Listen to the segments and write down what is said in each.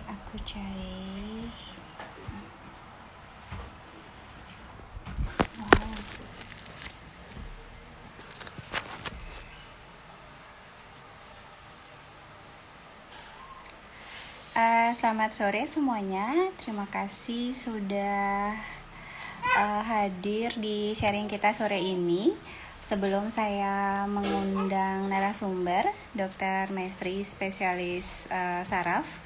Aku cari. Selamat sore semuanya. Terima kasih sudah hadir di sharing kita sore ini. Sebelum saya mengundang narasumber, Dr. Mestri, spesialis saraf,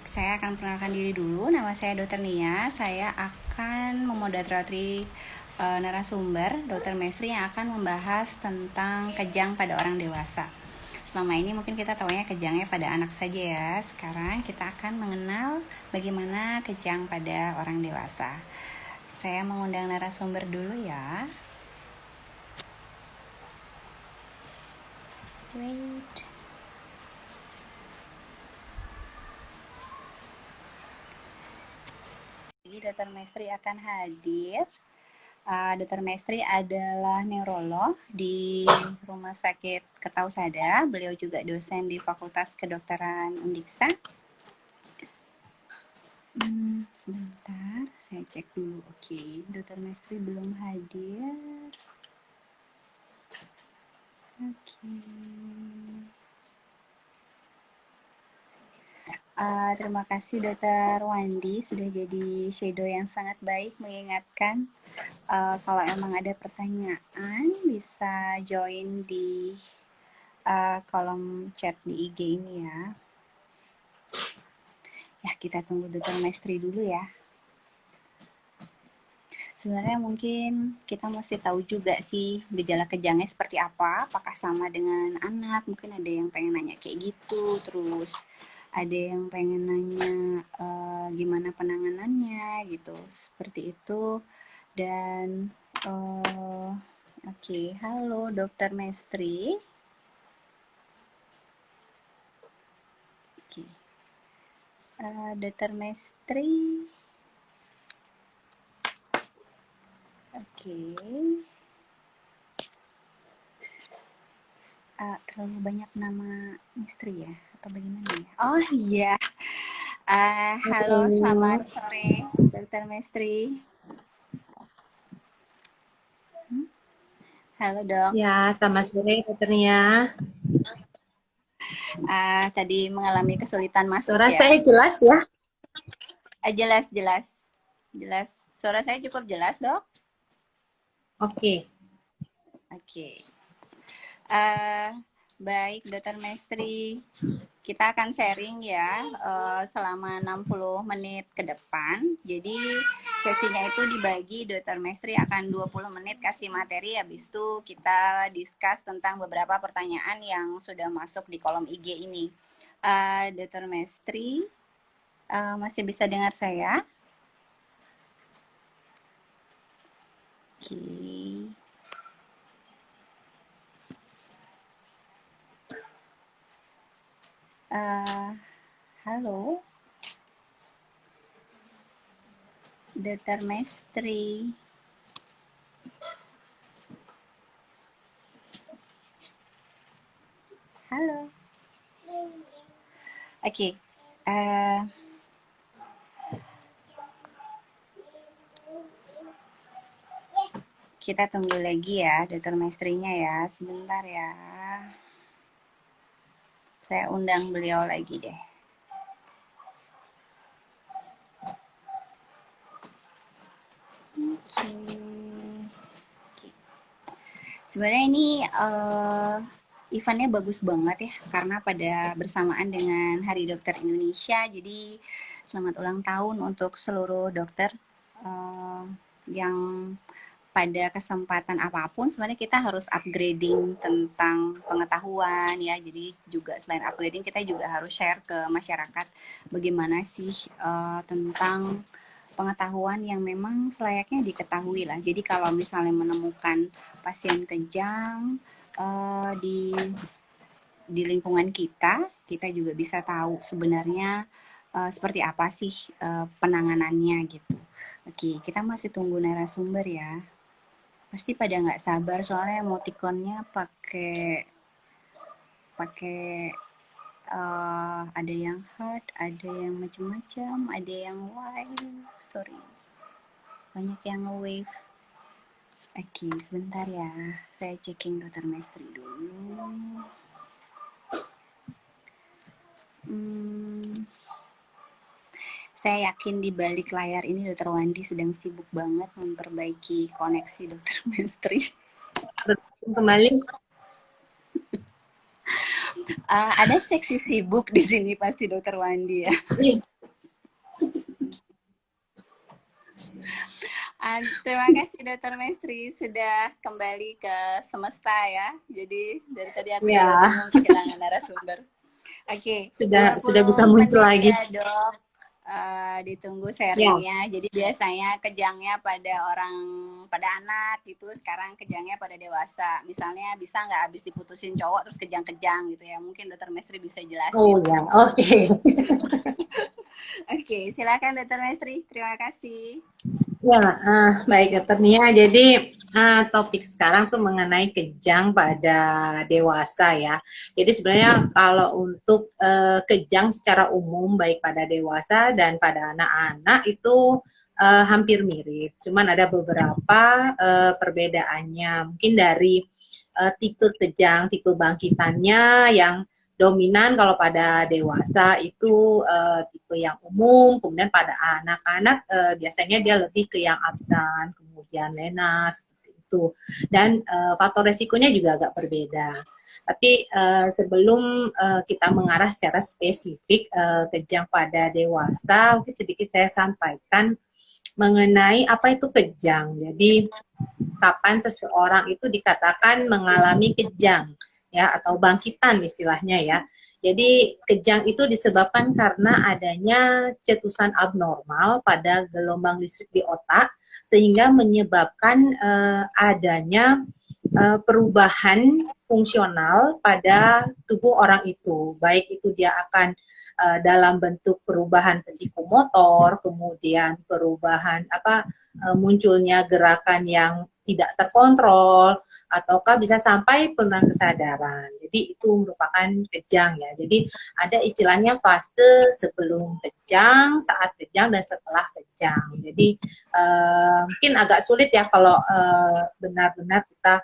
saya akan perkenalkan diri dulu. Nama saya Dr. Nia. Saya akan memoderatori narasumber Dr. Mestri yang akan membahas tentang kejang pada orang dewasa. Selama ini mungkin kita tahunya kejangnya pada anak saja ya. Sekarang kita akan mengenal bagaimana kejang pada orang dewasa. Saya mengundang narasumber dulu ya. Wait. Jadi Dr. Mestri akan hadir. Dr. Mestri adalah neurolog di Rumah Sakit Kertausada. Beliau juga dosen di Fakultas Kedokteran Undiksa. Sebentar, saya cek dulu. Oke, Dr. Mestri belum hadir. Oke. Terima kasih Dr. Wandi sudah jadi shadow yang sangat baik mengingatkan kalau emang ada pertanyaan bisa join di kolom chat di IG ini ya. Ya, kita tunggu Dr. Mestri dulu ya. Sebenarnya mungkin kita mesti tahu juga sih gejala kejangnya seperti apa, apakah sama dengan anak, mungkin ada yang pengen nanya kayak gitu, terus ada yang pengen nanya gimana penanganannya gitu, seperti itu. Dan oke, halo Dokter Mestri. Oke, Dokter Mestri. Oke. Terlalu banyak nama Mestri ya atau bagaimana ya? Oh iya. Halo, selamat sore Dokter Mestri. Halo dok. Ya, selamat sore Dokter Nia. Tadi mengalami kesulitan masuk Suara ya. saya jelas ya? Jelas, jelas, jelas. Suara saya cukup jelas dok. Oke. Oke. Baik Dokter Mestri. Kita akan sharing ya selama 60 menit ke depan. Jadi sesinya itu dibagi, Dr. Mestri akan 20 menit kasih materi, habis itu kita discuss tentang beberapa pertanyaan yang sudah masuk di kolom IG ini. Dr. Mestri, masih bisa dengar saya? Oke. Halo, Dr. Mestri. Halo. Oke. Kita tunggu lagi ya Dr. Mestrinya ya. Sebentar ya. Saya undang beliau lagi deh. Oke. Sebenarnya ini eventnya bagus banget ya, karena pada bersamaan dengan Hari Dokter Indonesia. Jadi selamat ulang tahun untuk seluruh dokter yang pada kesempatan apapun sebenarnya kita harus upgrading tentang pengetahuan ya. Jadi juga selain upgrading kita juga harus share ke masyarakat bagaimana sih tentang pengetahuan yang memang selayaknya diketahui lah. Jadi kalau misalnya menemukan pasien kejang di lingkungan kita, kita juga bisa tahu sebenarnya seperti apa sih penanganannya gitu. Oke, kita masih tunggu narasumber ya. Pasti pada nggak sabar soalnya emoticonnya pakai pakai ada yang hard, ada yang macam-macam, ada yang wide, sorry, banyak yang wave. Oke, sebentar ya, saya checking Dokter Mestri dulu. Saya yakin di balik layar ini Dokter Wandi sedang sibuk banget memperbaiki koneksi Dokter Mestri. Kembali. Ada seksi sibuk di sini pasti Dokter Wandi ya. Terima kasih Dokter Mestri sudah kembali ke semesta ya. Jadi dari tadi aku juga bingung kehilangan narasumber. Oke, sudah bisa 20 muncul menit lagi. ya Dok. Ditunggu sharingnya. Jadi biasanya kejangnya pada anak gitu, sekarang kejangnya pada dewasa. Misalnya bisa nggak habis diputusin cowok terus kejang-kejang gitu ya? Mungkin Dokter Mestri bisa jelasin. Oh ya, oke. Oke, silakan Dokter Mestri. Terima kasih. Ya, baik Dokter Nia. Jadi topik sekarang tuh mengenai kejang pada dewasa ya. Jadi sebenarnya kalau untuk kejang secara umum baik pada dewasa dan pada anak-anak itu hampir mirip. Cuman ada beberapa perbedaannya. Mungkin dari tipe kejang, tipe bangkitannya yang dominan kalau pada dewasa itu tipe yang umum, kemudian pada anak-anak biasanya dia lebih ke yang absen, kemudian lena seperti itu. Dan faktor resikonya juga agak berbeda. Tapi sebelum kita mengarah secara spesifik kejang pada dewasa, mungkin sedikit saya sampaikan mengenai apa itu kejang. Jadi kapan seseorang itu dikatakan mengalami kejang ya atau bangkitan istilahnya ya. Jadi kejang itu disebabkan karena adanya cetusan abnormal pada gelombang listrik di otak sehingga menyebabkan adanya perubahan fungsional pada tubuh orang itu. Baik itu dia akan dalam bentuk perubahan psikomotor, kemudian perubahan munculnya gerakan yang tidak terkontrol, ataukah bisa sampai penurunan kesadaran. Jadi itu merupakan kejang ya. Jadi ada istilahnya fase sebelum kejang, saat kejang, dan setelah kejang. Jadi mungkin agak sulit ya kalau benar-benar kita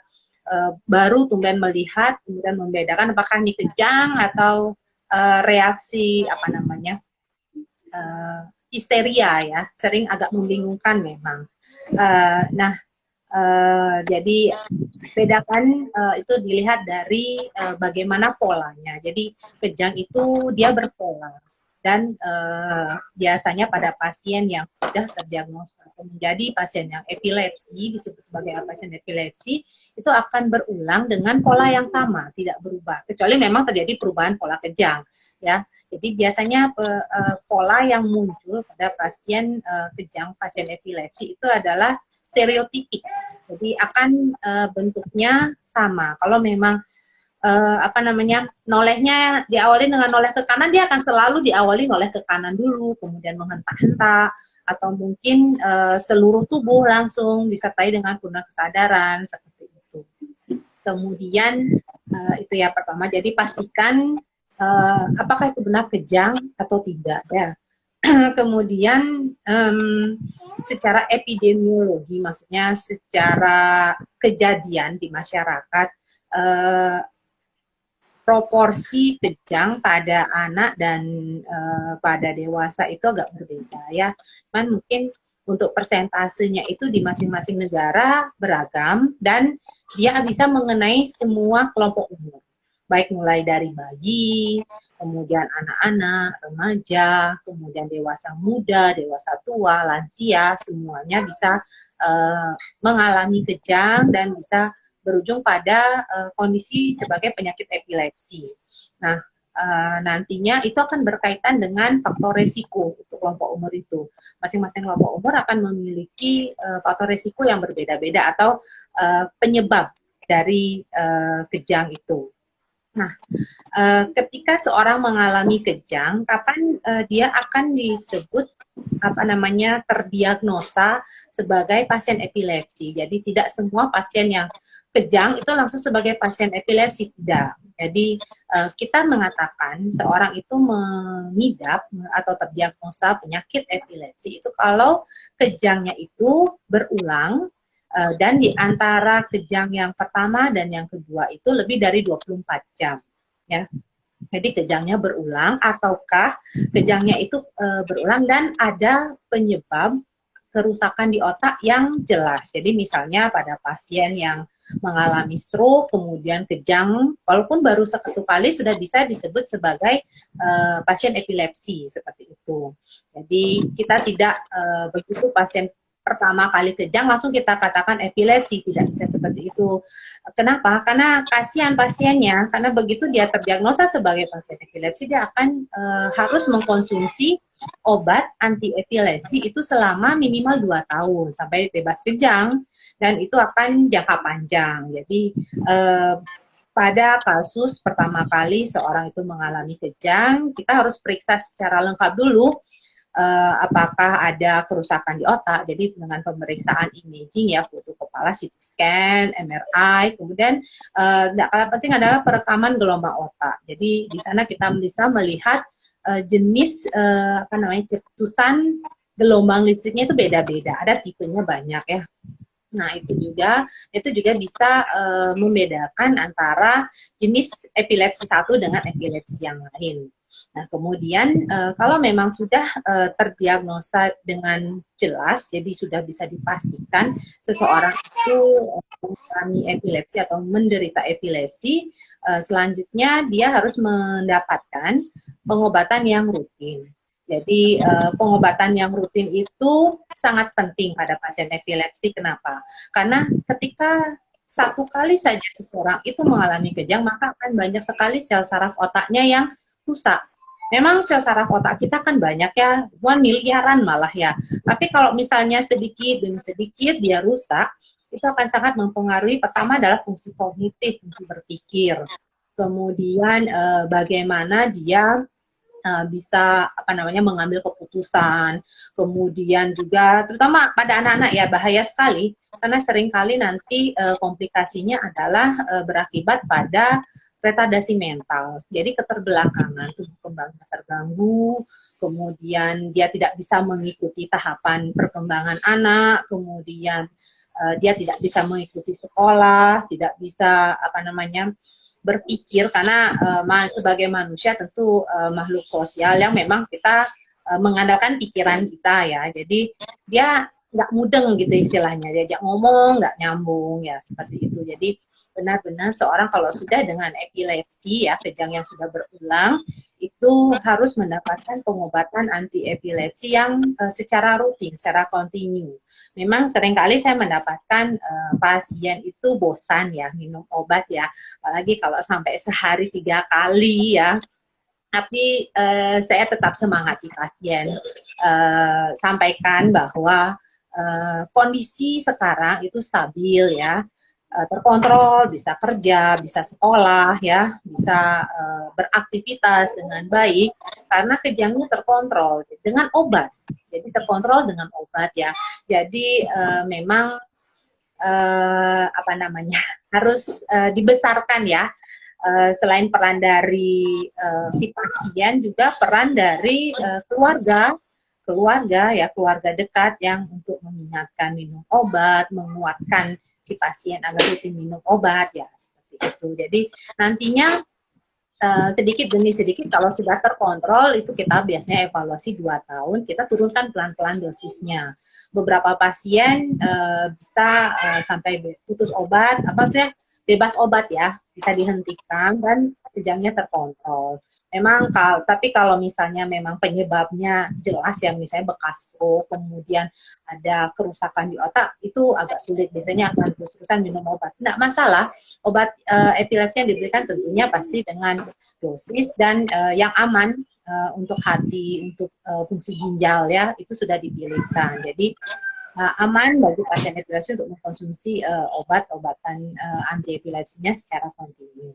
baru tumben melihat, kemudian membedakan apakah ini kejang atau reaksi histeria ya. Sering agak membingungkan memang. Nah, jadi bedakan itu dilihat dari bagaimana polanya. Jadi kejang itu dia berpola dan biasanya pada pasien yang sudah terdiagnosa atau menjadi pasien yang epilepsi, disebut sebagai pasien epilepsi, itu akan berulang dengan pola yang sama, tidak berubah, kecuali memang terjadi perubahan pola kejang ya. Jadi biasanya pola yang muncul pada pasien kejang, pasien epilepsi itu adalah stereotipik. Jadi akan bentuknya sama. Kalau memang nolehnya diawali dengan noleh ke kanan, dia akan selalu diawali noleh ke kanan dulu, kemudian menghentak-hentak, atau mungkin seluruh tubuh langsung disertai dengan penurunan kesadaran seperti itu. Kemudian itu ya pertama. Jadi pastikan apakah itu benar kejang atau tidak ya. Kemudian secara epidemiologi, maksudnya secara kejadian di masyarakat, proporsi kejang pada anak dan pada dewasa itu agak berbeda ya. Cuman mungkin untuk persentasenya itu di masing-masing negara beragam dan dia bisa mengenai semua kelompok umur. Baik mulai dari bayi, kemudian anak-anak, remaja, kemudian dewasa muda, dewasa tua, lansia, semuanya bisa mengalami kejang dan bisa berujung pada kondisi sebagai penyakit epilepsi. Nah, nantinya itu akan berkaitan dengan faktor resiko untuk kelompok umur itu. Masing-masing kelompok umur akan memiliki faktor resiko yang berbeda-beda atau penyebab dari kejang itu. Nah, ketika seorang mengalami kejang, kapan dia akan disebut terdiagnosa sebagai pasien epilepsi. Jadi tidak semua pasien yang kejang itu langsung sebagai pasien epilepsi, tidak. Jadi kita mengatakan seorang itu mengidap atau terdiagnosa penyakit epilepsi itu kalau kejangnya itu berulang dan di antara kejang yang pertama dan yang kedua itu lebih dari 24 jam. Ya. Jadi kejangnya berulang ataukah kejangnya itu berulang dan ada penyebab kerusakan di otak yang jelas. Jadi misalnya pada pasien yang mengalami stroke, kemudian kejang, walaupun baru satu kali sudah bisa disebut sebagai pasien epilepsi seperti itu. Jadi kita tidak begitu pasien pertama kali kejang langsung kita katakan epilepsi, tidak bisa seperti itu. Kenapa? Karena kasihan pasiennya, karena begitu dia terdiagnosa sebagai pasien epilepsi, dia akan harus mengkonsumsi obat anti epilepsi itu selama minimal 2 tahun sampai bebas kejang, dan itu akan jangka panjang. Jadi pada kasus pertama kali seorang itu mengalami kejang, kita harus periksa secara lengkap dulu apakah ada kerusakan di otak. Jadi dengan pemeriksaan imaging ya, foto kepala, CT scan, MRI, kemudian tidak kalah penting adalah perekaman gelombang otak. Jadi di sana kita bisa melihat jenis cetusan gelombang listriknya itu beda-beda, ada tipenya banyak ya. Nah itu juga bisa membedakan antara jenis epilepsi satu dengan epilepsi yang lain. Nah kemudian kalau memang sudah terdiagnosa dengan jelas, jadi sudah bisa dipastikan seseorang itu mengalami epilepsi atau menderita epilepsi, selanjutnya dia harus mendapatkan pengobatan yang rutin. Jadi pengobatan yang rutin itu sangat penting pada pasien epilepsi. Kenapa? Karena ketika satu kali saja seseorang itu mengalami kejang, maka akan banyak sekali sel saraf otaknya yang rusak. Memang sel saraf otak kita kan banyak ya, 1 miliaran malah ya. Tapi kalau misalnya sedikit demi sedikit dia rusak, itu akan sangat mempengaruhi, pertama adalah fungsi kognitif, fungsi berpikir. Kemudian bagaimana dia bisa mengambil keputusan, kemudian juga terutama pada anak-anak ya bahaya sekali karena seringkali nanti komplikasinya adalah berakibat pada retardasi mental, jadi keterbelakangan, tubuh kembangnya terganggu, kemudian dia tidak bisa mengikuti tahapan perkembangan anak, kemudian dia tidak bisa mengikuti sekolah, tidak bisa berpikir karena sebagai manusia tentu makhluk sosial yang memang kita mengandalkan pikiran kita ya. Jadi dia nggak mudeng gitu istilahnya, diajak ngomong nggak nyambung ya seperti itu. Jadi benar-benar seorang kalau sudah dengan epilepsi ya, kejang yang sudah berulang, itu harus mendapatkan pengobatan anti epilepsi yang secara rutin, secara kontinu. Memang seringkali saya mendapatkan pasien itu bosan ya minum obat ya, apalagi kalau sampai sehari 3 kali ya. Tapi saya tetap semangati pasien, sampaikan bahwa kondisi sekarang itu stabil ya, terkontrol, bisa kerja, bisa sekolah ya, bisa beraktivitas dengan baik karena kejangnya terkontrol dengan obat. Jadi terkontrol dengan obat ya. Jadi memang harus dibesarkan ya. Selain peran dari si pasien, juga peran dari keluarga dekat yang untuk mengingatkan minum obat, menguatkan si pasien agar rutin minum obat ya seperti itu. Jadi nantinya sedikit demi sedikit kalau sudah terkontrol itu kita biasanya evaluasi 2 tahun, kita turunkan pelan-pelan dosisnya. Beberapa pasien bisa sampai putus obat, maksudnya bebas obat ya, bisa dihentikan dan kejangnya terkontrol. Memang tapi kalau misalnya memang penyebabnya jelas ya, misalnya bekas stroke, kemudian ada kerusakan di otak, itu agak sulit, biasanya akan terus-terusan minum obat. Tidak masalah, obat epilepsi yang diberikan tentunya pasti dengan dosis dan yang aman untuk hati, untuk fungsi ginjal ya, itu sudah dipilihkan. Jadi aman bagi pasien epilepsi untuk mengkonsumsi obat-obatan anti epilepsinya secara kontinu.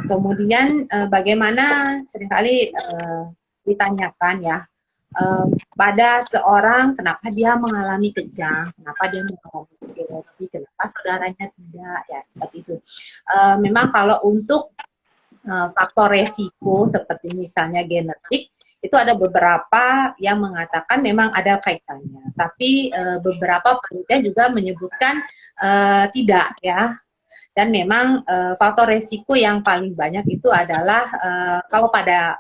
Kemudian bagaimana seringkali ditanyakan ya, pada seorang kenapa dia mengalami kejang, kenapa dia mengalami epilepsi, kenapa saudaranya tidak, ya seperti itu. Memang kalau untuk faktor resiko seperti misalnya genetik itu ada beberapa yang mengatakan memang ada kaitannya, tapi beberapa penelitian juga menyebutkan tidak ya. Dan memang faktor resiko yang paling banyak itu adalah kalau pada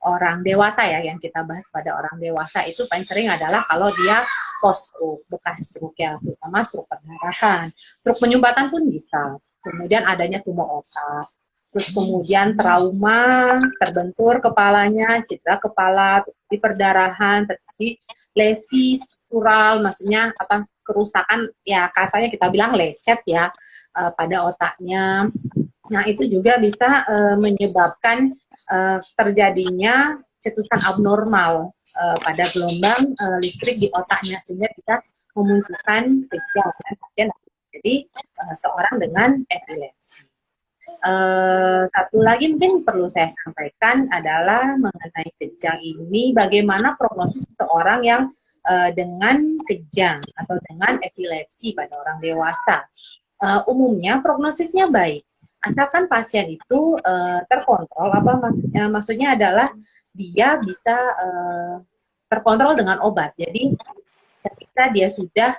orang dewasa ya, yang kita bahas pada orang dewasa itu paling sering adalah kalau dia post stroke, bekas stroke ya, terutama stroke perdarahan, stroke penyumbatan pun bisa. Kemudian adanya tumor otak, terus kemudian trauma, terbentur kepalanya, cedera kepala, di perdarahan, terjadi lesi struktural, maksudnya apa, kerusakan ya, kasarnya kita bilang lecet ya pada otaknya. Nah, itu juga bisa menyebabkan terjadinya cetusan abnormal pada gelombang listrik di otaknya, sehingga bisa memunculkan gejala pasien jadi seorang dengan epilepsi. Satu lagi mungkin perlu saya sampaikan adalah mengenai kejang ini, bagaimana prognosis seseorang yang dengan kejang atau dengan epilepsi pada orang dewasa. Umumnya prognosisnya baik, asalkan pasien itu terkontrol. Apa maksudnya adalah dia bisa terkontrol dengan obat. Jadi ketika dia sudah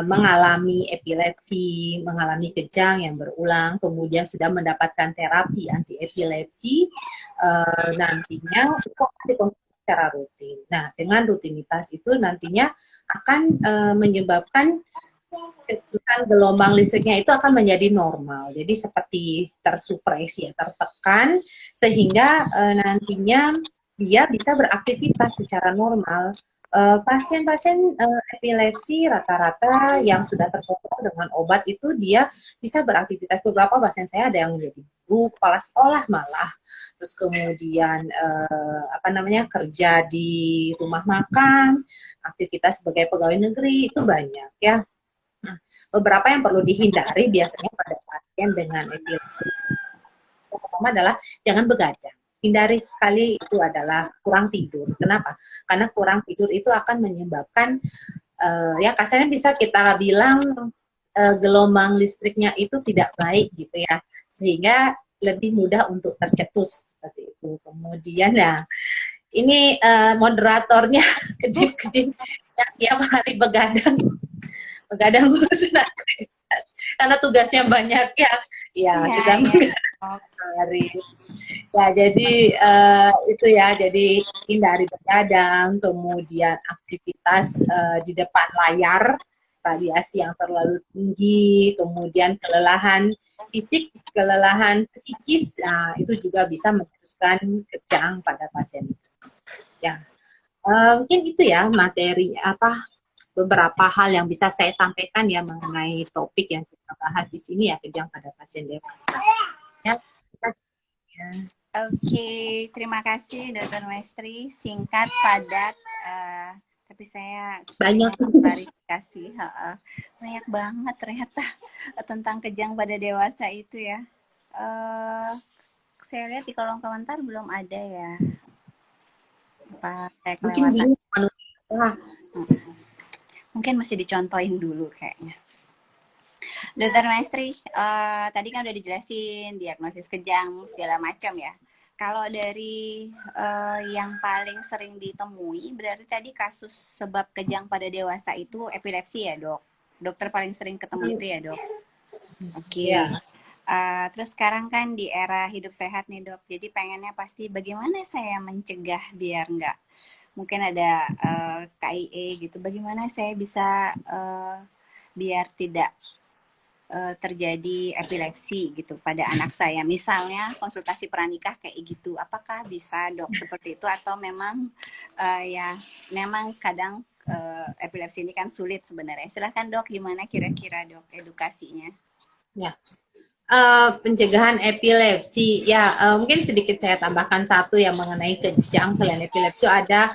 mengalami epilepsi, mengalami kejang yang berulang, kemudian sudah mendapatkan terapi anti epilepsi, nantinya itu akan dikonsumsi secara rutin. Nah, dengan rutinitas itu nantinya akan menyebabkan ketukan gelombang listriknya itu akan menjadi normal. Jadi seperti tersupresi ya, tertekan, sehingga nantinya dia bisa beraktivitas secara normal. Pasien-pasien epilepsi rata-rata yang sudah terkontrol dengan obat itu dia bisa beraktivitas. Beberapa pasien saya ada yang menjadi guru, kepala sekolah malah, terus kemudian kerja di rumah makan, aktivitas sebagai pegawai negeri itu banyak ya. Nah, beberapa yang perlu dihindari biasanya pada pasien dengan epilepsi. Yang pertama adalah jangan begadang. Hindari sekali itu adalah kurang tidur. Kenapa? Karena kurang tidur itu akan menyebabkan ya kasarnya bisa kita bilang gelombang listriknya itu tidak baik gitu ya. Sehingga lebih mudah untuk tercetus seperti itu. Kemudian ya ini moderatornya kedip-kedip yang tiap hari begadang ngurusin aktivitas karena tugasnya banyak ya, ya kita hari ya, jadi itu ya, jadi hindari begadang, kemudian aktivitas di depan layar, radiasi yang terlalu tinggi, kemudian kelelahan fisik, kelelahan psikis, nah, itu juga bisa mencetuskan kejang pada pasien itu ya. Mungkin itu ya materi beberapa hal yang bisa saya sampaikan ya mengenai topik yang kita bahas di sini ya, kejang pada pasien dewasa. Ya. Oke, terima kasih Dr. Maestri, singkat, padat, tapi saya banyak klarifikasi, banyak banget ternyata tentang kejang pada dewasa itu ya. Saya lihat di kolom komentar belum ada ya. Mungkin masih dicontohin dulu kayaknya. Dokter Maestri, tadi kan udah dijelasin diagnosis kejang segala macam ya. Kalau dari yang paling sering ditemui, berarti tadi kasus sebab kejang pada dewasa itu epilepsi ya dok? Dokter paling sering ketemu itu ya dok? Oke. Yeah. Terus sekarang kan di era hidup sehat nih dok, jadi pengennya pasti bagaimana saya mencegah biar nggak, mungkin ada KIE gitu, bagaimana saya bisa biar tidak terjadi epilepsi gitu pada anak saya, misalnya konsultasi pranikah kayak gitu, apakah bisa dok seperti itu, atau memang ya memang kadang epilepsi ini kan sulit sebenarnya. Silahkan dok, gimana kira-kira dok edukasinya? Ya, pencegahan epilepsi ya, mungkin sedikit saya tambahkan satu yang mengenai kejang selain epilepsi, ada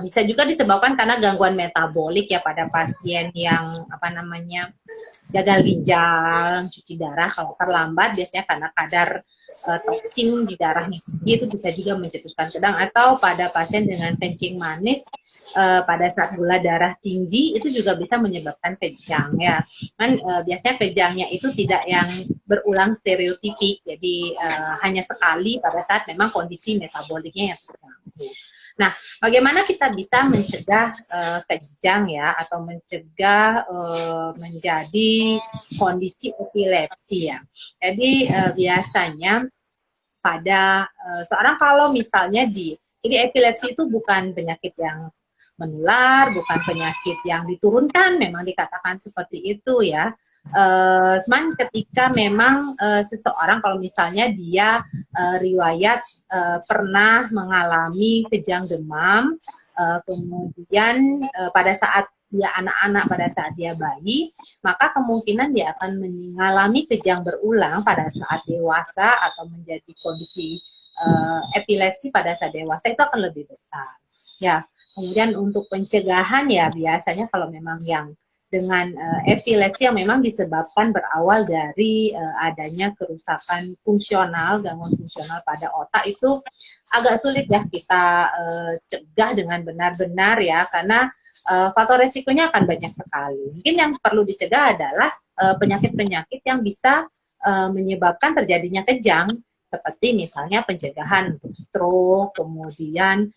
bisa juga disebabkan karena gangguan metabolik ya pada pasien yang gagal ginjal, cuci darah kalau terlambat biasanya karena kadar toksin di darahnya tinggi itu bisa juga mencetuskan kejang, atau pada pasien dengan kencing manis pada saat gula darah tinggi itu juga bisa menyebabkan kejang ya. Kan biasanya kejangnya itu tidak yang berulang stereotipik, jadi hanya sekali pada saat memang kondisi metaboliknya yang terganggu. Nah, bagaimana kita bisa mencegah kejang ya, atau mencegah menjadi kondisi epilepsi ya. Jadi biasanya pada seorang kalau misalnya jadi epilepsi itu bukan penyakit yang menular, bukan penyakit yang diturunkan, memang dikatakan seperti itu ya. Cuman ketika memang seseorang kalau misalnya dia riwayat pernah mengalami kejang demam, kemudian pada saat dia anak-anak, pada saat dia bayi, maka kemungkinan dia akan mengalami kejang berulang pada saat dewasa atau menjadi kondisi epilepsi pada saat dewasa itu akan lebih besar. Ya, kemudian untuk pencegahan ya biasanya kalau memang yang dengan epilepsi yang memang disebabkan berawal dari adanya kerusakan fungsional, gangguan fungsional pada otak itu agak sulit ya kita cegah dengan benar-benar ya, karena faktor resikonya akan banyak sekali. Mungkin yang perlu dicegah adalah penyakit-penyakit yang bisa menyebabkan terjadinya kejang, seperti misalnya pencegahan untuk stroke, kemudian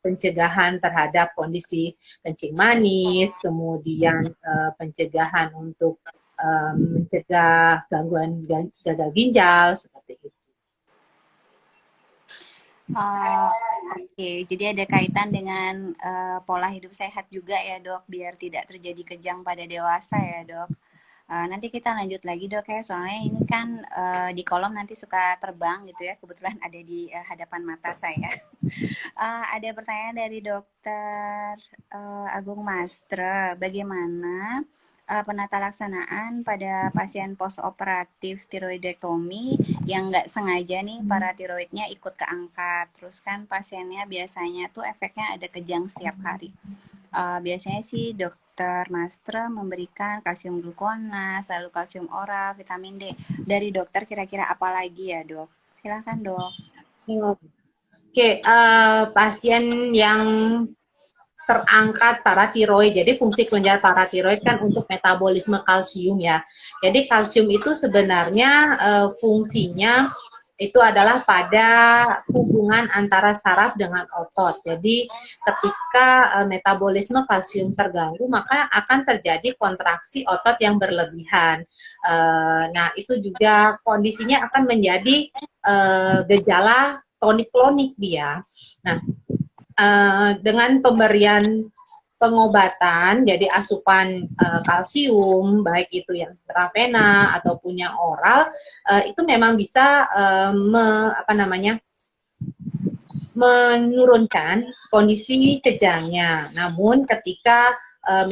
pencegahan terhadap kondisi kencing manis, kemudian pencegahan untuk mencegah gangguan gagal ginjal seperti itu. Oke, jadi ada kaitan dengan pola hidup sehat juga ya dok, biar tidak terjadi kejang pada dewasa ya dok. Nanti kita lanjut lagi dok ya, soalnya ini kan di kolom nanti suka terbang gitu ya, kebetulan ada di hadapan mata saya. Ada pertanyaan dari dokter Agung Mastre, bagaimana penata laksanaan pada pasien postoperatif tiroidektomi yang nggak sengaja nih paratiroidnya ikut keangkat, terus kan pasiennya biasanya tuh efeknya ada kejang setiap hari. Biasanya sih dokter Mastre memberikan kalsium glukonat, lalu kalsium oral, vitamin D. Dari dokter kira-kira apa lagi ya dok? Silahkan dok. Oke, pasien yang terangkat paratiroid. Jadi fungsi kelenjar paratiroid kan untuk metabolisme kalsium ya. Jadi kalsium itu sebenarnya fungsinya itu adalah pada hubungan antara saraf dengan otot. Jadi ketika metabolisme kalsium terganggu, maka akan terjadi kontraksi otot yang berlebihan. Nah, itu juga kondisinya akan menjadi gejala tonik-klonik dia. Nah, dengan pemberian pengobatan, jadi asupan kalsium, baik itu yang intravena atau punya oral, itu memang bisa menurunkan kondisi kejangnya. Namun ketika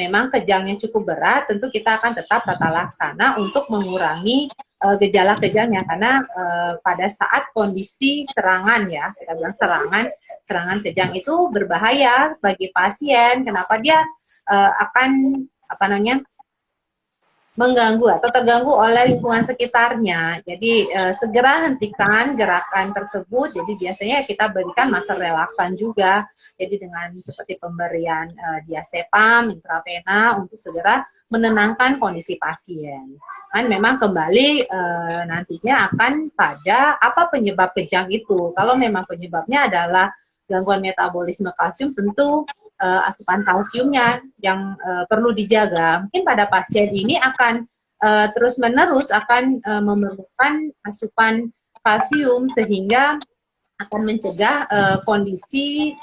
memang kejangnya cukup berat, tentu kita akan tetap tata laksana untuk mengurangi gejala kejangnya, karena pada saat kondisi serangan ya, kita bilang serangan kejang itu berbahaya bagi pasien. Kenapa dia akan mengganggu atau terganggu oleh lingkungan sekitarnya. Jadi segera hentikan gerakan tersebut. Jadi biasanya kita berikan masa relaksan juga. Jadi dengan seperti pemberian diazepam, intravena untuk segera menenangkan kondisi pasien. Kan memang kembali nantinya akan pada apa penyebab kejang itu. Kalau memang penyebabnya adalah gangguan metabolisme kalsium, tentu asupan kalsiumnya yang perlu dijaga. Mungkin pada pasien ini akan terus-menerus akan memerlukan asupan kalsium sehingga akan mencegah kondisi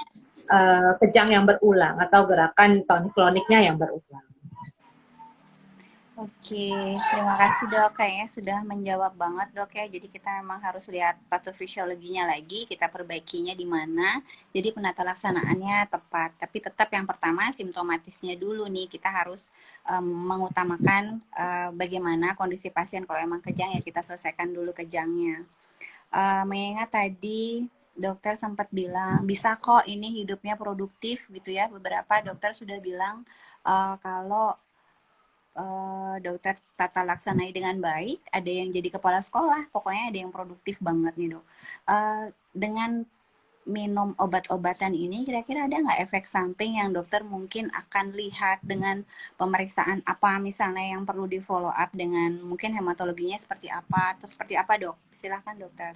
kejang yang berulang atau gerakan tonik-kloniknya yang berulang. Oke, terima kasih dok. Kayaknya sudah menjawab banget dok ya. Jadi kita memang harus lihat patofisiologinya lagi, kita perbaikinya di mana. Jadi penata laksanaannya tepat. Tapi tetap yang pertama simptomatisnya dulu nih. Kita harus mengutamakan bagaimana kondisi pasien. Kalau emang kejang ya kita selesaikan dulu kejangnya. Mengingat tadi dokter sempat bilang bisa kok ini hidupnya produktif gitu ya. Beberapa dokter sudah bilang kalau dokter tata laksanai dengan baik, ada yang jadi kepala sekolah, pokoknya ada yang produktif banget nih dok. Dengan minum obat-obatan ini, kira-kira ada nggak efek samping yang dokter mungkin akan lihat dengan pemeriksaan apa misalnya yang perlu di follow up dengan mungkin hematologinya seperti apa atau seperti apa dok? Silahkan dokter.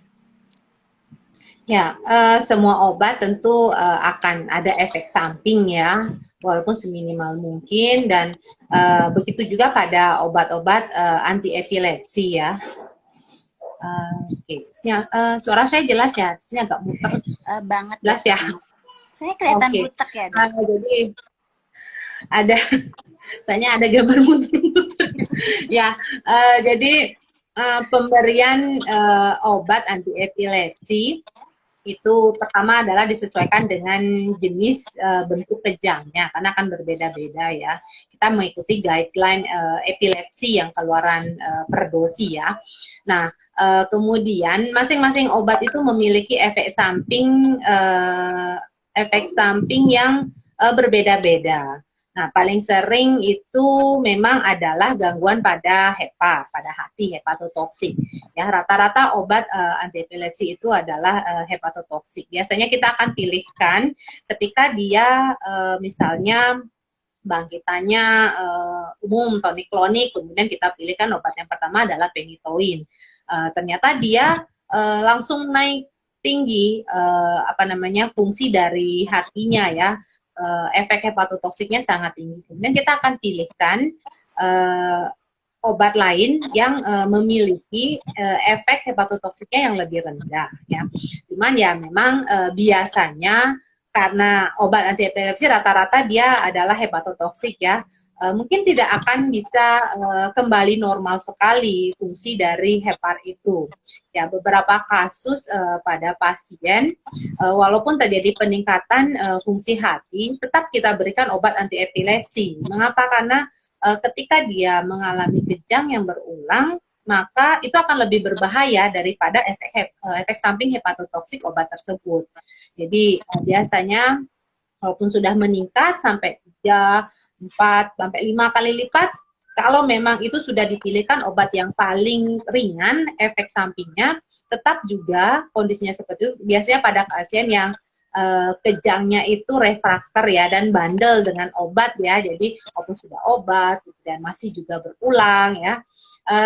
Ya, semua obat tentu akan ada efek samping ya, walaupun seminimal mungkin dan begitu juga pada obat-obat anti epilepsi ya. Oke, suara saya jelas ya, ini agak muter, Banget jelas dokter. ya. Saya kelihatan Oke, butek ya dok. jadi ada, soalnya ada gambar muter-muter. Ya, jadi pemberian obat anti epilepsi itu pertama adalah disesuaikan dengan jenis bentuk kejangnya karena akan berbeda-beda ya. Kita mengikuti guideline epilepsi yang keluaran per dosi ya. Nah, kemudian masing-masing obat itu memiliki efek samping yang berbeda-beda. Nah, paling sering itu memang adalah gangguan pada pada hati, hepatotoksik. Ya, rata-rata obat anti epilepsi itu adalah hepatotoksik. Biasanya kita akan pilihkan ketika dia misalnya bangkitannya umum tonik-klonik, kemudian kita pilihkan obat yang pertama adalah penitoin. Ternyata dia langsung naik tinggi fungsi dari hatinya ya, efek hepatotoksiknya sangat tinggi. Kemudian kita akan pilihkan obat lain yang memiliki efek hepatotoksiknya yang lebih rendah ya. Cuman ya memang biasanya karena obat anti epilepsi rata-rata dia adalah hepatotoksik ya. Mungkin tidak akan bisa kembali normal sekali fungsi dari hepar itu. Ya, beberapa kasus pada pasien walaupun terjadi peningkatan fungsi hati, tetap kita berikan obat anti epilepsi. Mengapa? Karena ketika dia mengalami kejang yang berulang, maka itu akan lebih berbahaya daripada efek samping hepatotoksik obat tersebut. Jadi biasanya walaupun sudah meningkat sampai 3, 4, sampai 5 kali lipat, kalau memang itu sudah dipilihkan obat yang paling ringan efek sampingnya, tetap juga kondisinya seperti itu. Biasanya pada pasien yang kejangnya itu refrakter ya dan bandel dengan obat ya, jadi walaupun sudah obat dan masih juga berulang ya,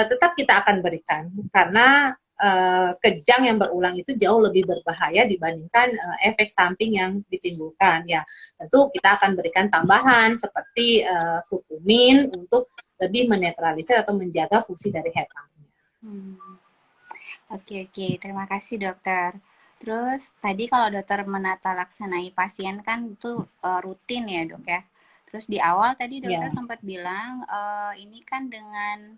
tetap kita akan berikan karena kejang yang berulang itu jauh lebih berbahaya dibandingkan efek samping yang ditimbulkan ya. Tentu kita akan berikan tambahan seperti kurkumin untuk lebih menetralisir atau menjaga fungsi dari heparnya. Oke, oke. Terima kasih dokter. Terus tadi kalau dokter menata laksanai pasien kan itu rutin ya dok ya. Terus di awal tadi dokter Ya. sempat bilang ini kan dengan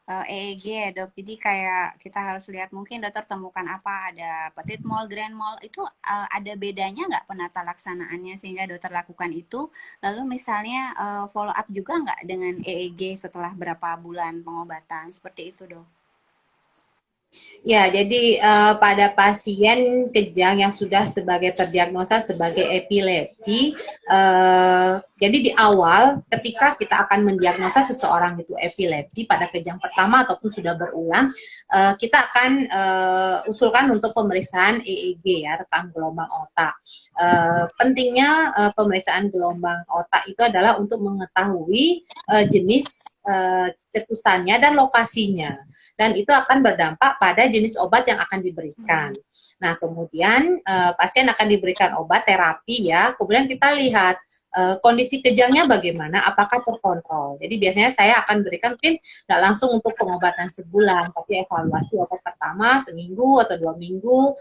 EEG ya dok. Jadi kayak kita harus lihat mungkin dokter temukan apa, ada petit mol, grand mol. Itu ada bedanya nggak penata laksanaannya sehingga dokter lakukan itu. Lalu misalnya follow up juga nggak dengan EEG setelah berapa bulan pengobatan. Seperti itu dok. Ya, jadi pada pasien kejang yang sudah terdiagnosa sebagai epilepsi, jadi di awal ketika kita akan mendiagnosa seseorang itu epilepsi pada kejang pertama ataupun sudah berulang, kita akan usulkan untuk pemeriksaan EEG ya, rekam gelombang otak. Pentingnya pemeriksaan gelombang otak itu adalah untuk mengetahui jenis cetusannya dan lokasinya. Dan itu akan berdampak pada jenis obat yang akan diberikan. Nah, kemudian pasien akan diberikan obat terapi ya. Kemudian kita lihat kondisi kejangnya bagaimana, apakah terkontrol. Jadi biasanya saya akan berikan mungkin nggak langsung untuk pengobatan sebulan, tapi evaluasi obat pertama seminggu atau 2 minggu.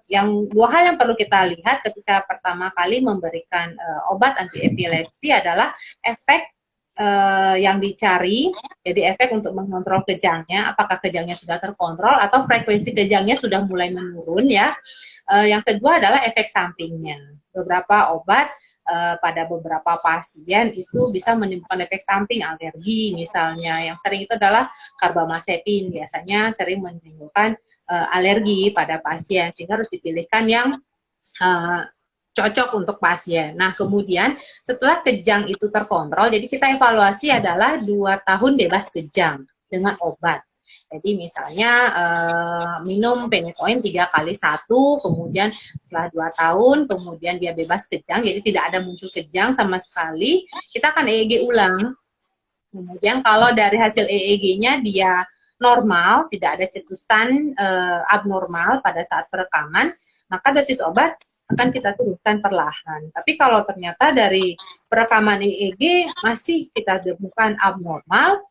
Yang dua hal yang perlu kita lihat ketika pertama kali memberikan obat anti epilepsi adalah efek yang dicari, jadi efek untuk mengontrol kejangnya, apakah kejangnya sudah terkontrol atau frekuensi kejangnya sudah mulai menurun ya. Yang kedua adalah efek sampingnya. Beberapa obat pada beberapa pasien itu bisa menimbulkan efek samping alergi misalnya. Yang sering itu adalah karbamazepin, biasanya sering menimbulkan alergi pada pasien, sehingga harus dipilihkan yang cocok untuk pasien. Nah, kemudian setelah kejang itu terkontrol, jadi kita evaluasi adalah 2 tahun bebas kejang dengan obat. Jadi misalnya minum penetoin 3 kali 1, kemudian setelah 2 tahun, kemudian dia bebas kejang, jadi tidak ada muncul kejang sama sekali, kita akan EEG ulang. Kemudian kalau dari hasil EEG-nya dia normal, tidak ada cetusan abnormal pada saat perekaman, maka dosis obat akan kita turunkan perlahan. Tapi kalau ternyata dari perekaman EEG masih kita temukan abnormal,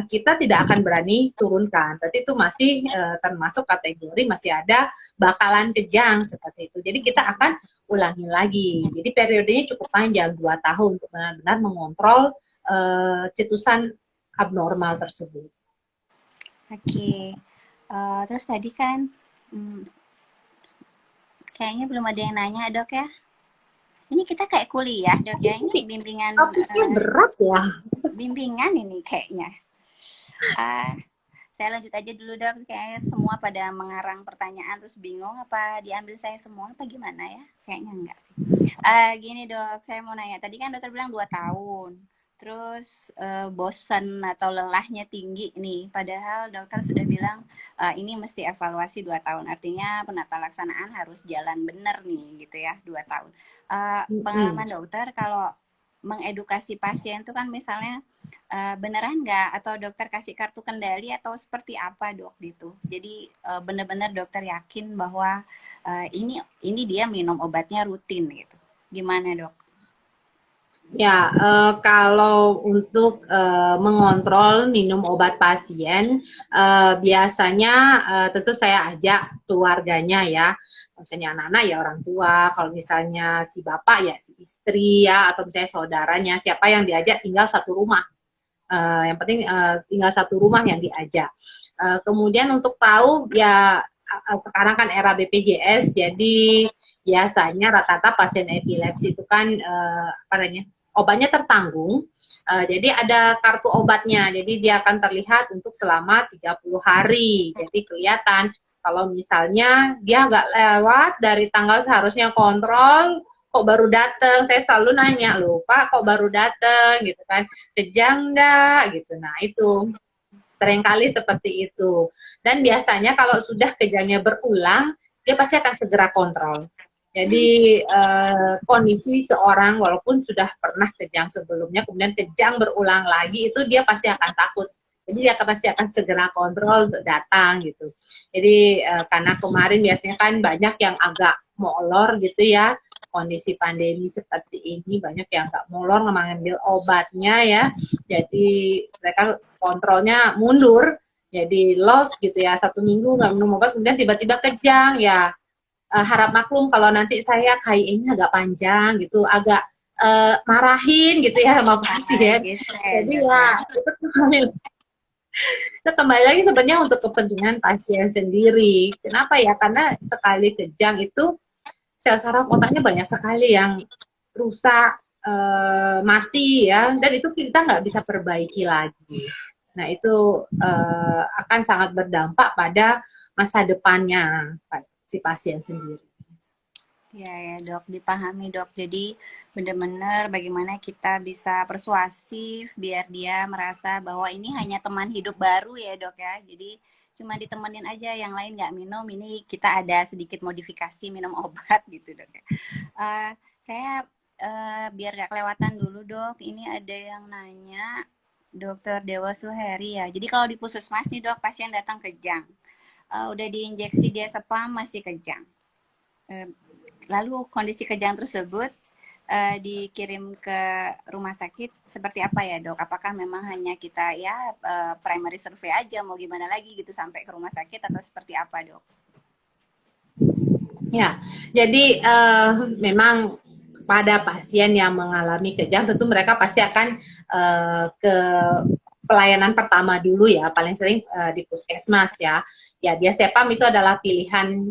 kita tidak akan berani turunkan. Berarti itu masih termasuk kategori masih ada bakalan kejang seperti itu. Jadi kita akan ulangi lagi. Jadi periodenya cukup panjang, 2 tahun untuk benar-benar mengontrol cetusan abnormal tersebut. Oke. Terus tadi kan kayaknya belum ada yang nanya dok ya. Ini kita kayak kuliah dok ya. Ini bimbingan. Topiknya berat ya. Bimbingan ini kayaknya. Saya lanjut aja dulu dok. Kayaknya semua pada mengarang pertanyaan terus bingung apa diambil saya semua apa gimana ya? Kayaknya enggak sih. Gini dok, saya mau nanya. Tadi kan dokter bilang 2 tahun. Terus bosan atau lelahnya tinggi nih. Padahal dokter sudah bilang ini mesti evaluasi 2 tahun. Artinya penata laksanaan harus jalan benar nih gitu ya 2 tahun. Pengalaman dokter kalau mengedukasi pasien itu kan misalnya beneran nggak atau dokter kasih kartu kendali atau seperti apa dok gitu. Jadi benar-benar dokter yakin bahwa ini dia minum obatnya rutin gitu. Gimana dok? Ya, kalau untuk mengontrol minum obat pasien, biasanya tentu saya ajak keluarganya ya, misalnya anak-anak ya orang tua, kalau misalnya si bapak ya si istri ya, atau misalnya saudaranya, siapa yang diajak tinggal satu rumah. Yang penting tinggal satu rumah yang diajak. Kemudian untuk tahu ya sekarang kan era BPJS, jadi biasanya rata-rata pasien epilepsi itu kan apa namanya obatnya tertanggung. Jadi ada kartu obatnya. Jadi dia akan terlihat untuk selama 30 hari. Jadi kelihatan kalau misalnya dia agak lewat dari tanggal seharusnya kontrol, kok baru datang. Saya selalu nanya, loh Pak, kok baru datang gitu kan. Kejang enggak gitu. Nah, itu seringkali seperti itu. Dan biasanya kalau sudah kejangnya berulang, dia pasti akan segera kontrol. Jadi kondisi seorang walaupun sudah pernah kejang sebelumnya, kemudian kejang berulang lagi, itu dia pasti akan takut. Jadi dia pasti akan segera kontrol untuk datang gitu. Jadi karena kemarin biasanya kan banyak yang agak molor gitu ya, kondisi pandemi seperti ini banyak yang agak molor mengambil obatnya ya. Jadi mereka kontrolnya mundur, jadi loss gitu ya, 1 minggu nggak minum obat, kemudian tiba-tiba kejang ya. Harap maklum kalau nanti saya KIE-nya agak panjang gitu, agak marahin gitu ya sama pasien. Gitu Jadi dok ya ya. itu kembali lagi sebenarnya untuk kepentingan pasien sendiri. Kenapa ya? Karena sekali kejang itu sel saraf otaknya banyak sekali yang rusak, mati ya, dan itu kita nggak bisa perbaiki lagi. Nah itu akan sangat berdampak pada masa depannya si pasien sendiri. Ya, ya dok, dipahami dok. Jadi benar-benar bagaimana kita bisa persuasif biar dia merasa bahwa ini hanya teman hidup baru ya dok ya. Jadi cuma ditemenin aja, yang lain nggak minum, ini kita ada sedikit modifikasi minum obat gitu dok ya. Saya biar gak kelewatan dulu dok, ini ada yang nanya Dokter Dewa Suheri ya. Jadi kalau di puskesmas nih dok, pasien datang kejang. Udah diinjeksi dia spam masih kejang. Lalu kondisi kejang tersebut dikirim ke rumah sakit seperti apa ya dok? Apakah memang hanya kita ya primary survey aja, mau gimana lagi gitu sampai ke rumah sakit atau seperti apa dok? Ya, jadi memang pada pasien yang mengalami kejang tentu mereka pasti akan ke pelayanan pertama dulu ya, paling sering di puskesmas ya. Ya, diazepam itu adalah pilihan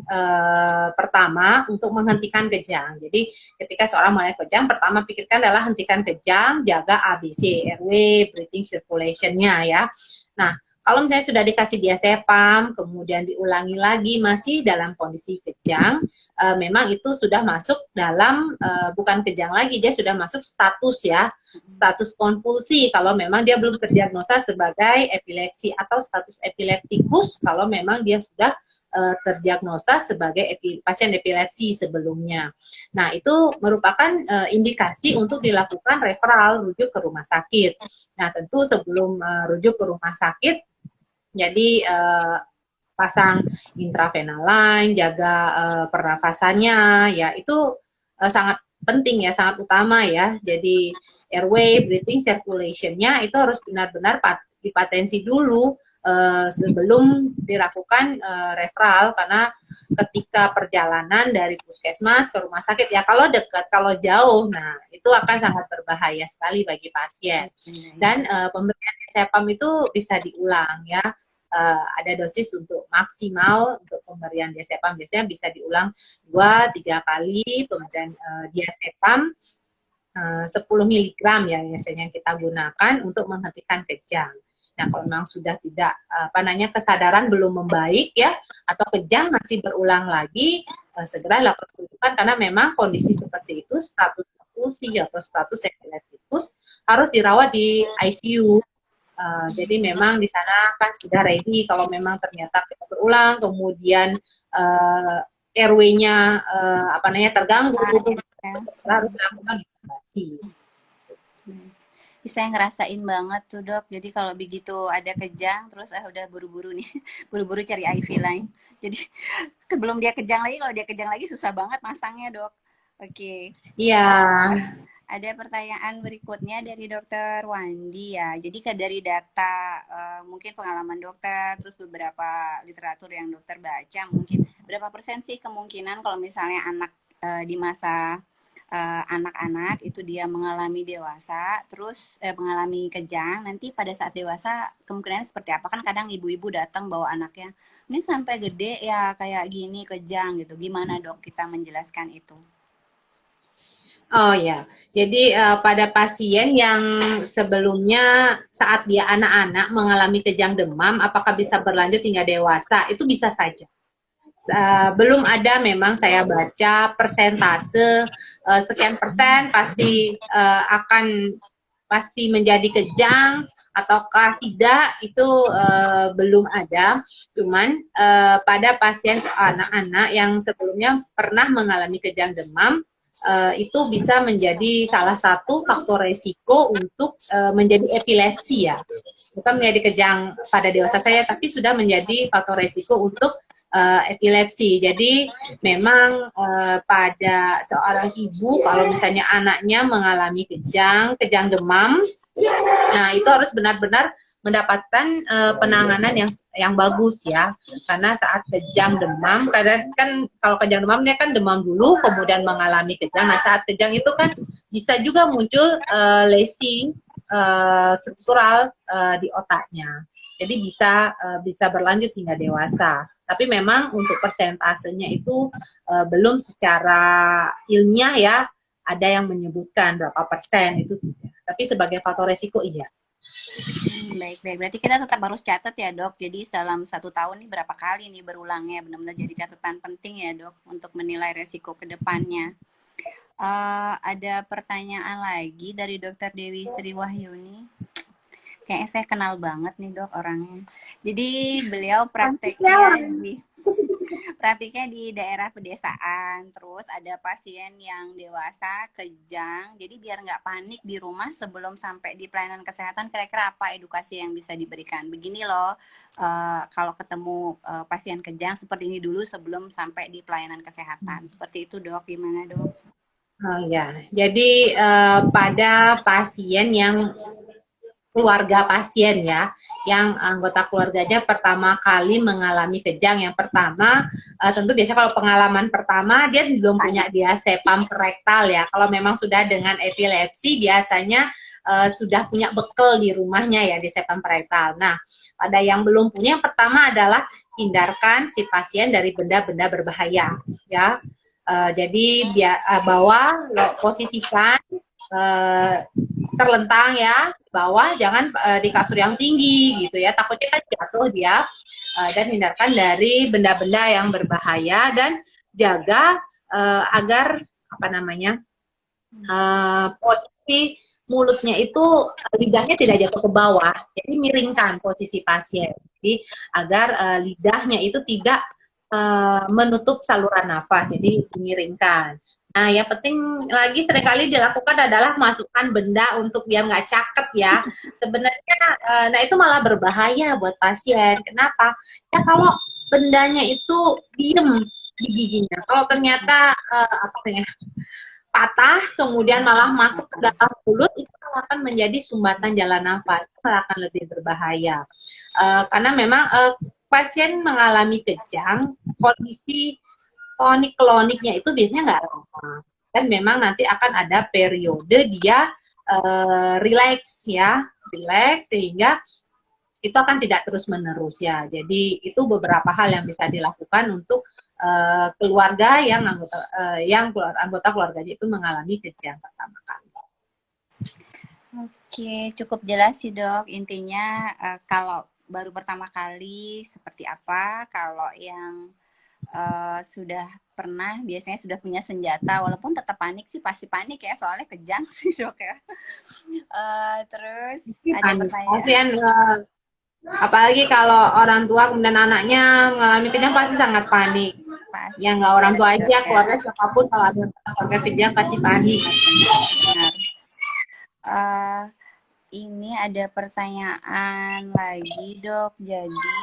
pertama untuk menghentikan kejang. Jadi ketika seorang mulai kejang, pertama pikirkan adalah hentikan kejang, jaga ABC, airway, breathing circulation-nya ya. Nah, Kalau misalnya sudah dikasih diazepam, kemudian diulangi lagi masih dalam kondisi kejang, memang itu sudah masuk dalam bukan kejang lagi, dia sudah masuk status ya, status konvulsi kalau memang dia belum terdiagnosa sebagai epilepsi, atau status epileptikus kalau memang dia sudah terdiagnosa sebagai pasien epilepsi sebelumnya. Nah, itu merupakan indikasi untuk dilakukan referral rujuk ke rumah sakit. Nah, tentu sebelum rujuk ke rumah sakit, jadi pasang intravenal line, jaga pernafasannya, ya itu sangat penting ya, sangat utama ya. Jadi airway, breathing, circulation-nya itu harus benar-benar dipatensi dulu sebelum dilakukan referral, karena ketika perjalanan dari puskesmas ke rumah sakit, ya kalau dekat, kalau jauh, nah itu akan sangat berbahaya sekali bagi pasien. Dan pemberian diazepam itu bisa diulang ya. Ada dosis untuk maksimal untuk pemberian diazepam, biasanya bisa diulang 2-3 kali pemberian diazepam 10 mg ya biasanya kita gunakan untuk menghentikan kejang. Nah, kalau memang sudah tidak kesadaran belum membaik ya, atau kejang masih berulang lagi, segera lakukan rujukan, karena memang kondisi seperti itu, status konvulsi atau status epileptikus, harus dirawat di ICU. Jadi memang di sana kan sudah ready kalau memang ternyata kita berulang, kemudian airway-nya terganggu, harus lakukan intubasi. Saya ngerasain banget tuh dok, jadi kalau begitu ada kejang terus udah buru-buru nih buru-buru cari IV line, jadi sebelum dia kejang lagi, kalau dia kejang lagi susah banget masangnya dok. Oke. Iya. Ada pertanyaan berikutnya dari Dokter Wandi ya. Jadi dari data mungkin pengalaman dokter, terus beberapa literatur yang dokter baca, mungkin berapa persen sih kemungkinan kalau misalnya anak di masa anak-anak itu dia mengalami dewasa, terus mengalami kejang, nanti pada saat dewasa kemungkinan seperti apa? Kan kadang ibu-ibu datang bawa anaknya, ini sampai gede ya kayak gini kejang gitu. Gimana dok kita menjelaskan itu? Oh ya, jadi pada pasien yang sebelumnya saat dia anak-anak mengalami kejang demam, apakah bisa berlanjut hingga dewasa? Itu bisa saja. Belum ada memang saya baca persentase sekian persen pasti pasti menjadi kejang ataukah tidak, itu belum ada. Cuman pada pasien anak-anak yang sebelumnya pernah mengalami kejang demam, itu bisa menjadi salah satu faktor resiko untuk menjadi epilepsi ya. Bukan menjadi kejang pada dewasa saya, tapi sudah menjadi faktor resiko untuk epilepsi. Jadi memang pada seorang ibu kalau misalnya anaknya mengalami kejang demam, nah itu harus benar-benar mendapatkan penanganan yang bagus ya, karena saat kejang demam, kadang kan kalau kejang demam dia kan demam dulu kemudian mengalami kejang. Nah, saat kejang itu kan bisa juga muncul lesi struktural di otaknya, jadi bisa berlanjut hingga dewasa. Tapi memang untuk persentasenya itu belum secara ilmiah ya ada yang menyebutkan berapa persen itu tidak, tapi sebagai faktor resiko iya. Baik. Berarti kita tetap harus catat ya dok. Jadi dalam 1 tahun nih berapa kali nih berulangnya, benar-benar jadi catatan penting ya dok untuk menilai resiko ke depannya. Ada pertanyaan lagi dari Dokter Dewi Sri Wahyuni. Kayaknya saya kenal banget nih dok orangnya. Jadi beliau praktiknya di daerah pedesaan, terus ada pasien yang dewasa kejang, jadi biar nggak panik di rumah sebelum sampai di pelayanan kesehatan, kira-kira apa edukasi yang bisa diberikan? Begini loh, kalau ketemu pasien kejang seperti ini dulu sebelum sampai di pelayanan kesehatan. Seperti itu dok, gimana dok? Oh ya, jadi pada pasien yang keluarga pasien ya, yang anggota keluarganya pertama kali mengalami kejang, yang pertama tentu biasanya kalau pengalaman pertama dia belum punya diazepam rektal ya. Kalau memang sudah dengan epilepsi biasanya sudah punya bekal di rumahnya ya diazepam rektal. Nah, pada yang belum punya, yang pertama adalah hindarkan si pasien dari benda-benda berbahaya ya. Jadi posisikan terlentang ya di bawah, jangan di kasur yang tinggi gitu ya, takutnya kan jatuh dia. Dan hindarkan dari benda-benda yang berbahaya, dan jaga agar apa namanya posisi mulutnya itu lidahnya tidak jatuh ke bawah, jadi miringkan posisi pasien, jadi agar lidahnya itu tidak menutup saluran nafas, jadi miringkan. Nah, yang penting lagi seringkali dilakukan adalah masukkan benda untuk biar nggak caket ya. Sebenarnya, nah itu malah berbahaya buat pasien. Kenapa? Ya kalau bendanya itu diem di giginya. Kalau ternyata apa ya, patah, kemudian malah masuk ke dalam mulut, itu akan menjadi sumbatan jalan nafas, malah akan lebih berbahaya. Karena memang pasien mengalami kejang, kondisi tonik-kloniknya itu biasanya nggak lama. Dan memang nanti akan ada periode dia relax ya, relax sehingga itu akan tidak terus-menerus ya. Jadi itu beberapa hal yang bisa dilakukan untuk keluarga yang anggota keluarganya itu mengalami kejang pertama kali. Oke, cukup jelas sih dok. Intinya kalau baru pertama kali seperti apa, kalau yang sudah pernah biasanya sudah punya senjata, walaupun tetap panik sih, pasti panik ya, soalnya kejang sih dok ya. Terus ada Panik. pertanyaan. Pasien apalagi kalau orang tua kemudian anaknya mengalami kejang pasti sangat panik. Pasti Ya nggak ya orang tua dok aja, ya. keluarga siapapun kalau ada keluarga kejang pasti panik. Benar. Uh, ini ada pertanyaan lagi dok. Jadi,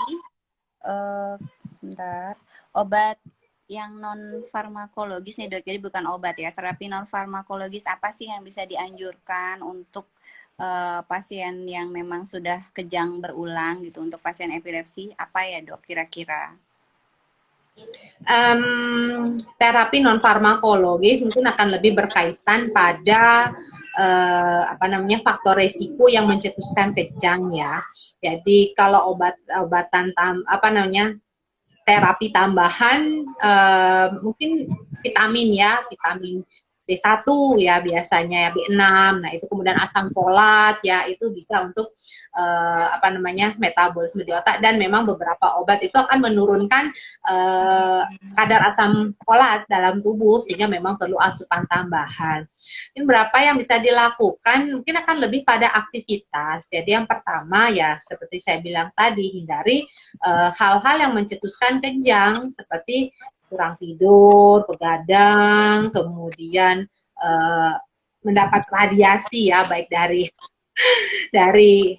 bentar, obat yang non farmakologis nih dok. Jadi bukan obat ya, terapi non farmakologis apa sih yang bisa dianjurkan untuk pasien yang memang sudah kejang berulang gitu, untuk pasien epilepsi apa ya dok kira-kira? Terapi non farmakologis mungkin akan lebih berkaitan pada apa namanya faktor resiko yang mencetuskan kejang ya. Jadi kalau obatan apa namanya terapi tambahan mungkin vitamin ya, vitamin B1 ya biasanya ya, B6. Nah, itu kemudian asam folat ya, itu bisa untuk apa namanya metabolisme di otak, dan memang beberapa obat itu akan menurunkan kadar asam folat dalam tubuh sehingga memang perlu asupan tambahan. Ini berapa yang bisa dilakukan? Mungkin akan lebih pada aktivitas. Jadi yang pertama ya seperti saya bilang tadi, hindari hal-hal yang mencetuskan kejang seperti kurang tidur, begadang, kemudian mendapat radiasi ya, baik dari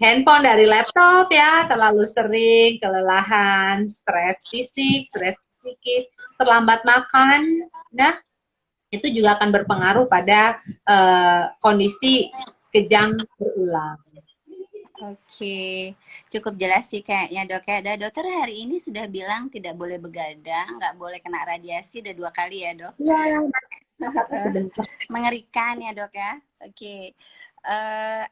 handphone, dari laptop ya, terlalu sering, kelelahan, stres fisik, stres psikis, terlambat makan, nah itu juga akan berpengaruh pada kondisi kejang berulang. Oke, cukup jelas sih kayaknya dok ya. Dan dokter hari ini sudah bilang tidak boleh begadang, nggak boleh kena radiasi, udah 2 kali ya dok. Ya, sebentar. Mengerikan ya dok ya. Oke,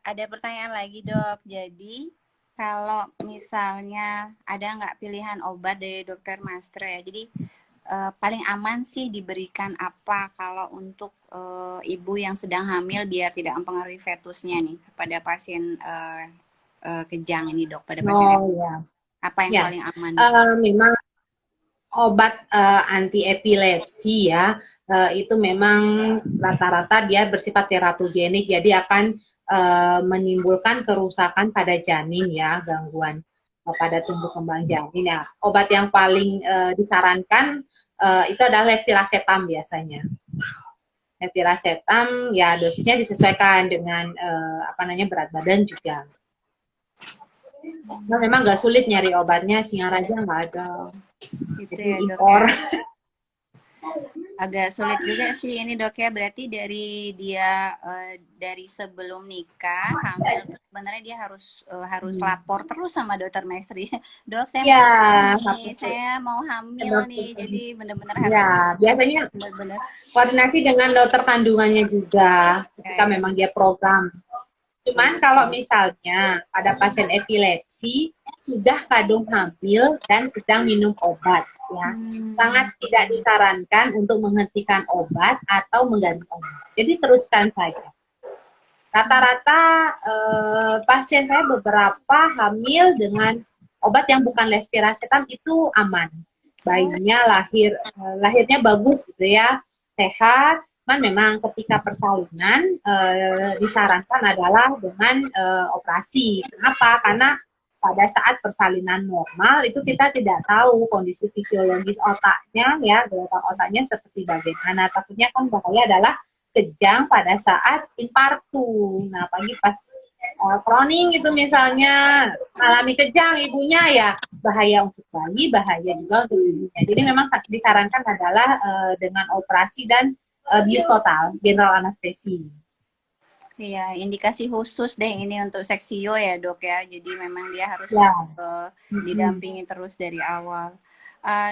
ada pertanyaan lagi dok. Jadi kalau misalnya ada nggak pilihan obat dari dokter Mastre ya. Jadi paling aman sih diberikan apa kalau untuk ibu yang sedang hamil biar tidak mempengaruhi fetusnya nih pada pasien kejang ini dok, pada pasien Ya. apa yang Ya, paling aman? Memang obat anti epilepsi ya, itu memang rata-rata dia bersifat teratogenik, jadi akan menimbulkan kerusakan pada janin ya, gangguan pada tumbuh kembang janin ya. Obat yang paling disarankan itu adalah levetiracetam biasanya. Levetiracetam ya dosisnya disesuaikan dengan apa namanya berat badan juga. Nah, memang nggak sulit nyari obatnya, Singaraja nggak ada. Gitu Jadi ya dok impor. ya. Agak sulit juga sih ini dok ya. Berarti dari sebelum nikah hamil tuh sebenarnya dia harus lapor terus sama dokter Maestri. Dok, saya mau Ya, nikah nih, harus saya mau hamil nih. Jadi benar-benar harus ya, biasanya benar-benar koordinasi dengan dokter kandungannya juga ketika ya. memang dia program. Betul, Cuman kalau betul. misalnya pada pasien epilepsi sudah kadung hamil dan sedang minum obat ya, sangat tidak disarankan untuk menghentikan obat atau mengganti obat. Jadi teruskan saja. Rata-rata pasien saya beberapa hamil dengan obat yang bukan levetiracetam itu aman. Oh, Bayinya lahirnya bagus gitu ya, sehat. Cuman memang ketika persalinan disarankan adalah dengan operasi. Kenapa? Karena pada saat persalinan normal itu kita tidak tahu kondisi fisiologis otaknya ya, gelombang otaknya seperti bagaimana. Takutnya kan bahaya adalah kejang pada saat infartu. Nah, pagi pas kroning itu misalnya alami kejang ibunya ya bahaya untuk bayi, bahaya juga untuk ibunya. Jadi memang disarankan adalah dengan operasi dan bius total, general anestesi. iya, indikasi khusus deh ini untuk seksio ya dok ya. Jadi memang dia harus Ya. didampingi terus dari awal.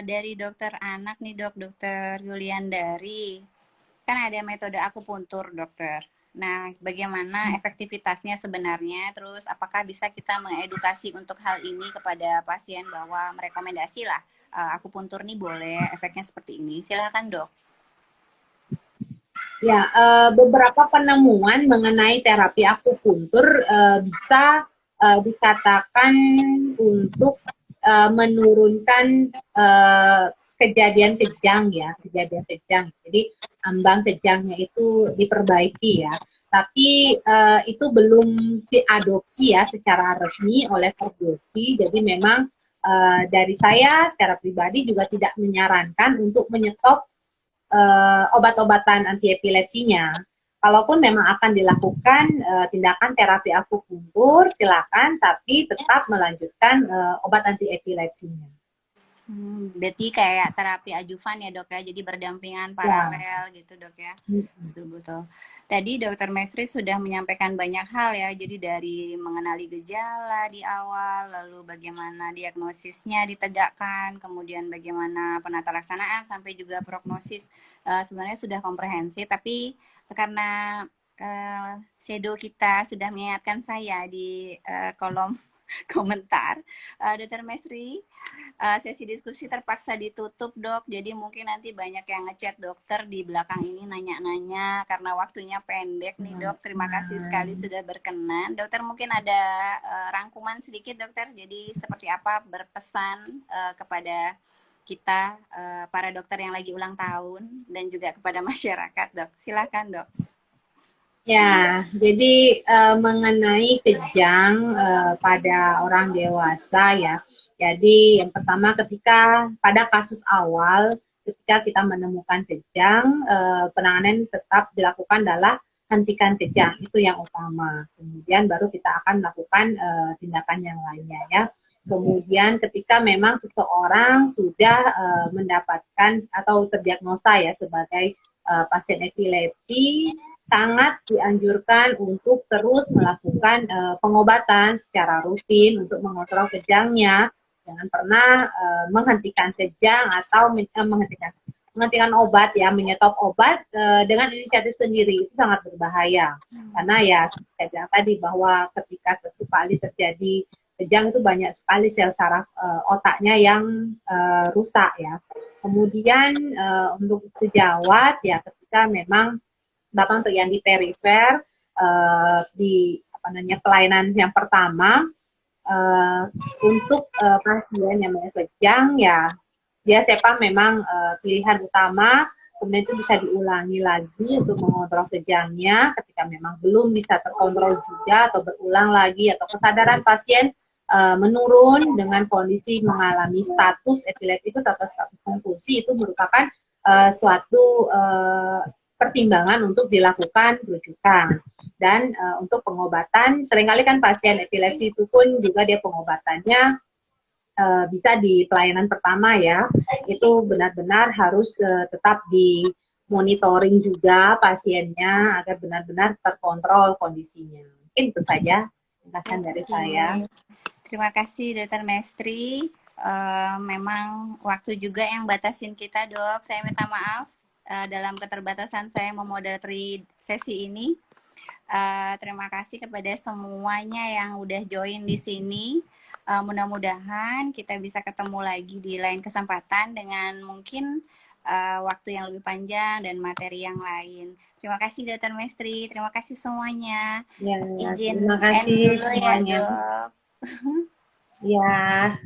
Dari dokter anak nih dok, dokter Yuliandari, kan ada metode akupuntur dokter. Nah, bagaimana efektivitasnya sebenarnya? Terus apakah bisa kita mengedukasi untuk hal ini kepada pasien bahwa merekomendasi lah akupuntur nih boleh efeknya seperti ini. Silakan dok. Ya, beberapa penemuan mengenai terapi akupuntur bisa dikatakan untuk menurunkan kejadian kejang ya, kejadian kejang. Jadi ambang kejangnya itu diperbaiki ya. Tapi itu belum diadopsi ya secara resmi oleh Perdosi. Jadi memang dari saya secara pribadi juga tidak menyarankan untuk menyetop obat-obatan antiepilepsinya. Kalaupun memang akan dilakukan tindakan terapi akupuntur, silakan, tapi tetap melanjutkan obat antiepilepsinya. Berarti kayak terapi ajuvan ya dok ya, jadi berdampingan Ya. paralel gitu dok ya. Betul-betul. Tadi dokter Mesri sudah menyampaikan banyak hal ya, jadi dari mengenali gejala di awal, lalu bagaimana diagnosisnya ditegakkan, kemudian bagaimana penata laksanaan, sampai juga prognosis. Sebenarnya sudah komprehensif, tapi karena shadow kita sudah mengingatkan saya di kolom komentar, Dokter Mesri, sesi diskusi terpaksa ditutup dok, jadi mungkin nanti banyak yang ngechat dokter di belakang ini nanya-nanya karena waktunya pendek nih dok. Terima kasih sekali sudah berkenan. Dokter mungkin ada rangkuman sedikit dokter, jadi seperti apa berpesan kepada kita para dokter yang lagi ulang tahun dan juga kepada masyarakat dok. Silakan dok. Ya, jadi mengenai kejang pada orang dewasa ya. Jadi yang pertama ketika pada kasus awal ketika kita menemukan kejang, penanganan tetap dilakukan adalah hentikan kejang itu yang utama. Kemudian baru kita akan melakukan tindakan yang lainnya ya. Kemudian ketika memang seseorang sudah mendapatkan atau terdiagnosa ya sebagai pasien epilepsi, sangat dianjurkan untuk terus melakukan pengobatan secara rutin untuk mengontrol kejangnya. Jangan pernah menghentikan kejang atau menghentikan obat ya, menyetop obat dengan inisiatif sendiri itu sangat berbahaya. Karena ya seperti saya bilang tadi bahwa ketika satu kali terjadi kejang itu banyak sekali sel saraf otaknya yang rusak ya. Kemudian untuk sejawat ya ketika memang bahkan untuk yang di perifer di apa namanya pelayanan yang pertama untuk pasien yang kejang ya dia sepa memang pilihan utama kemudian itu bisa diulangi lagi untuk mengontrol kejangnya ketika memang belum bisa terkontrol juga atau berulang lagi atau kesadaran pasien menurun dengan kondisi mengalami status epileptikus atau status konvulsi itu merupakan suatu pertimbangan untuk dilakukan rujukan dan untuk pengobatan seringkali kan pasien epilepsi itu pun juga dia pengobatannya bisa di pelayanan pertama ya itu benar-benar harus tetap di monitoring juga pasiennya agar benar-benar terkontrol kondisinya mungkin itu saja penjelasan dari saya. Terima kasih Dokter Mestri. Memang waktu juga yang batasin kita dok. Saya minta maaf dalam keterbatasan saya memoderatori sesi ini. Terima kasih kepada semuanya yang udah join di sini. Mudah-mudahan kita bisa ketemu lagi di lain kesempatan dengan mungkin waktu yang lebih panjang dan materi yang lain. Terima kasih Dokter Mestri, terima kasih semuanya. Ya, terima Izin end kasih dulu ya semuanya. dok. Ya.